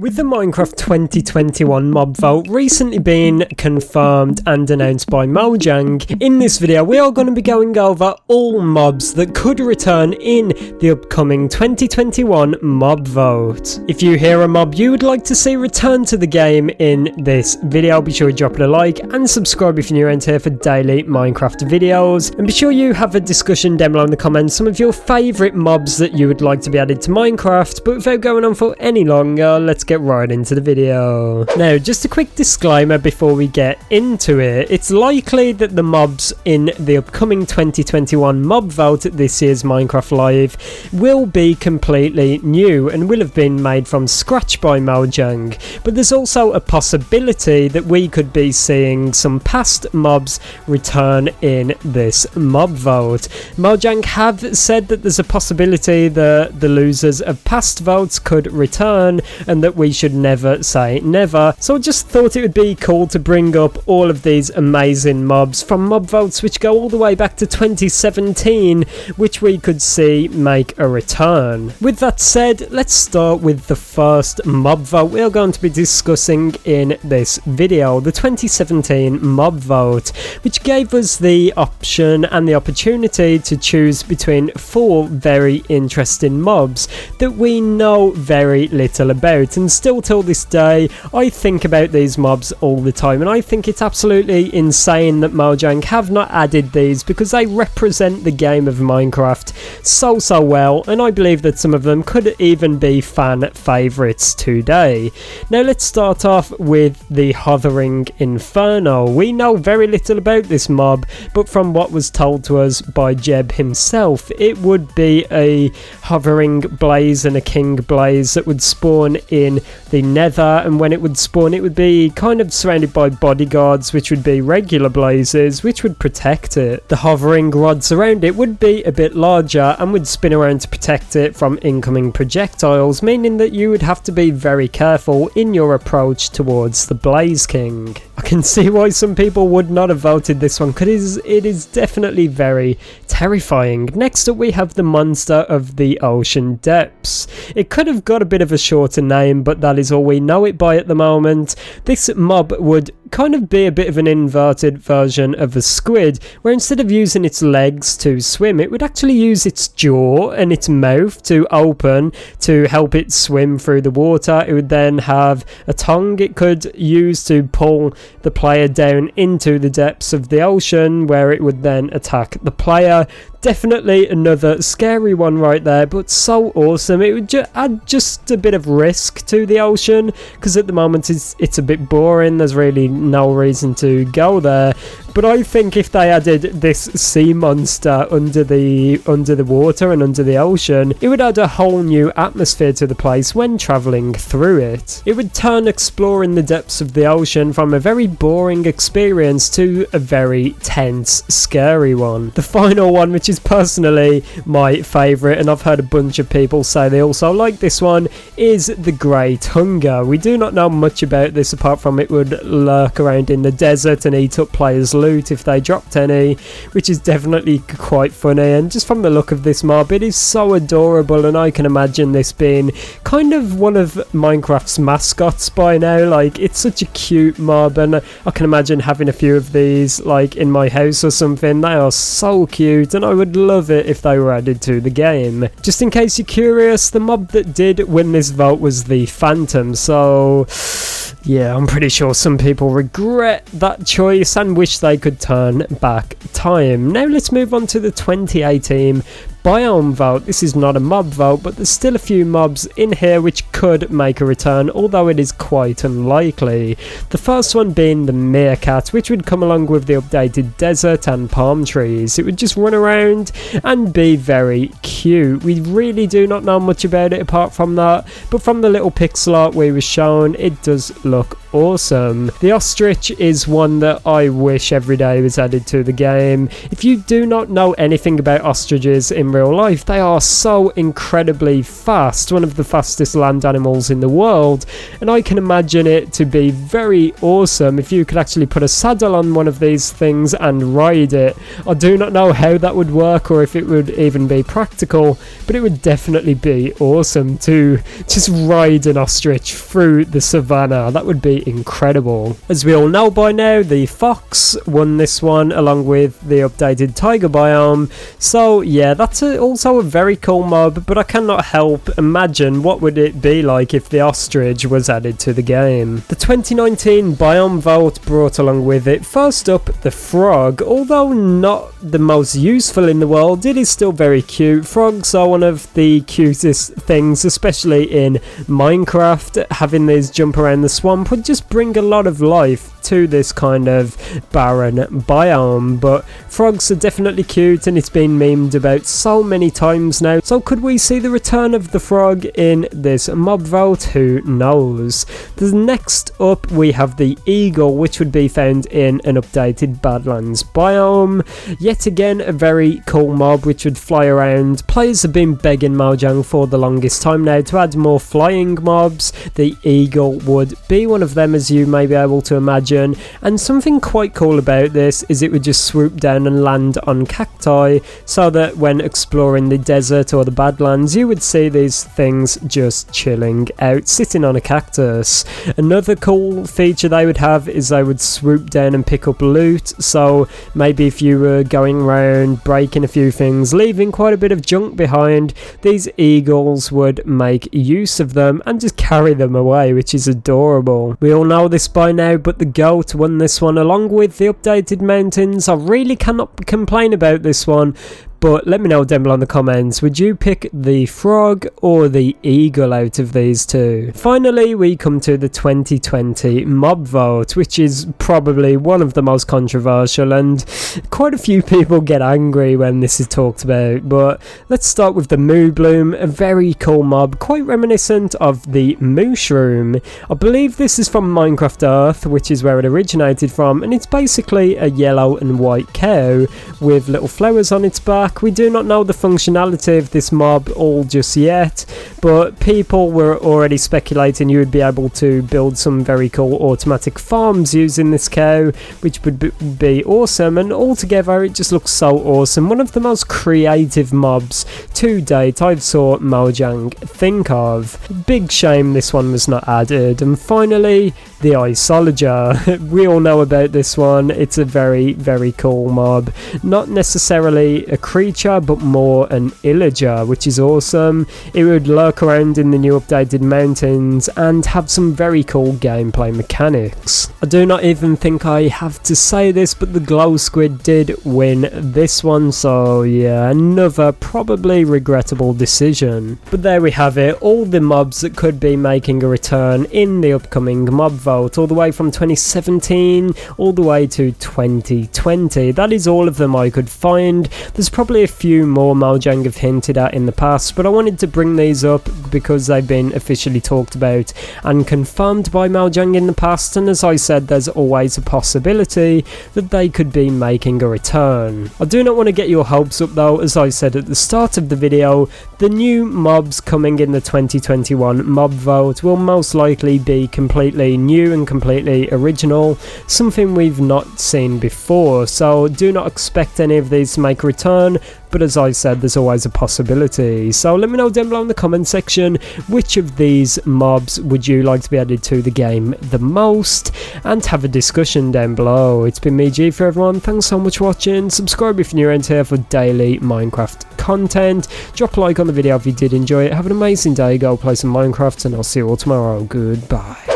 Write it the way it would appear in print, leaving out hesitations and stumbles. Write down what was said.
With the Minecraft 2021 mob vault recently being confirmed and announced by Mojang, in this video we are going to be going over all mobs that could return in the upcoming 2021 mob vault. If you hear a mob you would like to see return to the game in this video, be sure to drop it a like and subscribe if you're new around here for daily Minecraft videos, and be sure you have a discussion down below in the comments some of your favourite mobs that you would like to be added to Minecraft. But without going on for any longer, let's get right into the video. Now, just a quick disclaimer before we get into it. It's likely that the mobs in the upcoming 2021 mob vault at this year's Minecraft Live will be completely new and will have been made from scratch by Mojang, but there's also a possibility that we could be seeing some past mobs return in this mob vault. Mojang have said that there's a possibility that the losers of past votes could return and that we should never say never, so I just thought it would be cool to bring up all of these amazing mobs from mob votes which go all the way back to 2017, which we could see make a return. With that said, let's start with the first mob vote we are going to be discussing in this video, the 2017 mob vote, which gave us the option and the opportunity to choose between 4 very interesting mobs that we know very little about, and still till this day I think about these mobs all the time, and I think it's absolutely insane that Mojang have not added these because they represent the game of Minecraft so well, and I believe that some of them could even be fan favourites today. Now let's start off with the Hovering Inferno. We know very little about this mob, but from what was told to us by Jeb himself, it would be a hovering blaze and a king blaze that would spawn in the nether, and when it would spawn it would be kind of surrounded by bodyguards which would be regular blazes which would protect it. The hovering rods around it would be a bit larger and would spin around to protect it from incoming projectiles, meaning that you would have to be very careful in your approach towards the Blaze King. I can see why some people would not have voted this one because it is definitely very terrifying. Next up we have the Monster of the Ocean Depths. It could have got a bit of a shorter name, but that is all we know it by at the moment. This mob would kind of be a bit of an inverted version of a squid, where instead of using its legs to swim, it would actually use its jaw and its mouth to open to help it swim through the water. It would then have a tongue it could use to pull the player down into the depths of the ocean, where it would then attack the player. Definitely another scary one right there, but so awesome. It would add just a bit of risk to the ocean, because at the moment it's a bit boring. There's really no reason to go there. But I think if they added this sea monster under the water and under the ocean, it would add a whole new atmosphere to the place when travelling through it. It would turn exploring the depths of the ocean from a very boring experience to a very tense, scary one. The final one, which is personally my favourite, and I've heard a bunch of people say they also like this one, is the Great Hunger. We do not know much about this apart from it would lurk around in the desert and eat up players' loot if they dropped any, which is definitely quite funny. And just from the look of this mob, it is so adorable, and I can imagine this being kind of one of Minecraft's mascots by now. Like, it's such a cute mob, and I can imagine having a few of these like in my house or something. They are so cute, and I would love it if they were added to the game. Just in case you're curious, the mob that did win this vote was the Phantom, so yeah, I'm pretty sure some people regret that choice and wish they could turn back time. Now let's move on to the 2018 Biome Vote. This is not a mob vote, but there's still a few mobs in here which could make a return, although it is quite unlikely. The first one being the Meerkat, which would come along with the updated desert and palm trees. It would just run around and be very cute. We really do not know much about it apart from that, but from the little pixel art we were shown, it does look awesome. The Ostrich is one that I wish every day was added to the game. If you do not know anything about ostriches in in real life. They are so incredibly fast, one of the fastest land animals in the world, and I can imagine it to be very awesome if you could actually put a saddle on one of these things and ride it. I do not know how that would work or if it would even be practical, but it would definitely be awesome to just ride an ostrich through the savannah. That would be incredible. As we all know by now, the fox won this one along with the updated tiger biome, so yeah, that's also a very cool mob, but I cannot help imagine what would it be like if the ostrich was added to the game. The 2019 biome vote brought along with it, first up, the frog. Although not the most useful in the world, it is still very cute. Frogs are one of the cutest things, especially in Minecraft. Having these jump around the swamp would just bring a lot of life to this kind of barren biome, but frogs are definitely cute and it's been memed about so many times now. So could we see the return of the frog in this mob vote? Who knows? The next up we have the eagle, which would be found in an updated Badlands biome. Yet again a very cool mob which would fly around. Players have been begging Mojang for the longest time now to add more flying mobs. The eagle would be one of them, as you may be able to imagine. And something quite cool about this is it would just swoop down and land on cacti, so that when exploring the desert or the Badlands you would see these things just chilling out, sitting on a cactus. Another cool feature they would have is they would swoop down and pick up loot, so maybe if you were going around breaking a few things, leaving quite a bit of junk behind, these eagles would make use of them and just carry them away, which is adorable. We all know this by now, but the goat won this one along with the updated mountains. I really cannot complain about this one, but let me know down below in the comments, would you pick the frog or the eagle out of these two? Finally, we come to the 2020 mob vote, which is probably one of the most controversial, and quite a few people get angry when this is talked about. But let's start with the Moo Bloom, a very cool mob, quite reminiscent of the mushroom. I believe this is from Minecraft Earth, which is where it originated from, and it's basically a yellow and white cow with little flowers on its back. We do not know the functionality of this mob all just yet, but people were already speculating you would be able to build some very cool automatic farms using this cow, which would be awesome, and altogether it just looks so awesome. One of the most creative mobs to date I've saw Mojang think of. Big shame this one was not added. And finally, the Isolager. We all know about this one. It's a very, very cool mob. Not necessarily a creature, but more an illager, which is awesome. It would lurk around in the new updated mountains and have some very cool gameplay mechanics. I do not even think I have to say this, but the glow squid did win this one, so yeah, another probably regrettable decision. But there we have it, all the mobs that could be making a return in the upcoming mob vote, all the way from 2017 all the way to 2020. That is all of them I could find. There's probably a few more Mojang have hinted at in the past, but I wanted to bring these up because they've been officially talked about and confirmed by Mojang in the past, and as I said, there's always a possibility that they could be making a return. I do not want to get your hopes up though. As I said at the start of the video, the new mobs coming in the 2021 mob vote will most likely be completely new and completely original, something we've not seen before, so do not expect any of these to make a return, but as I said, there's always a possibility. So let me know down below in the comment section, which of these mobs would you like to be added to the game the most, and have a discussion down below. It's been me, ItzJhief, everyone. Thanks so much for watching. Subscribe if you're new around here for daily Minecraft content. Drop a like on the video if you did enjoy it. Have an amazing day, go play some Minecraft, and I'll see you all tomorrow. Goodbye.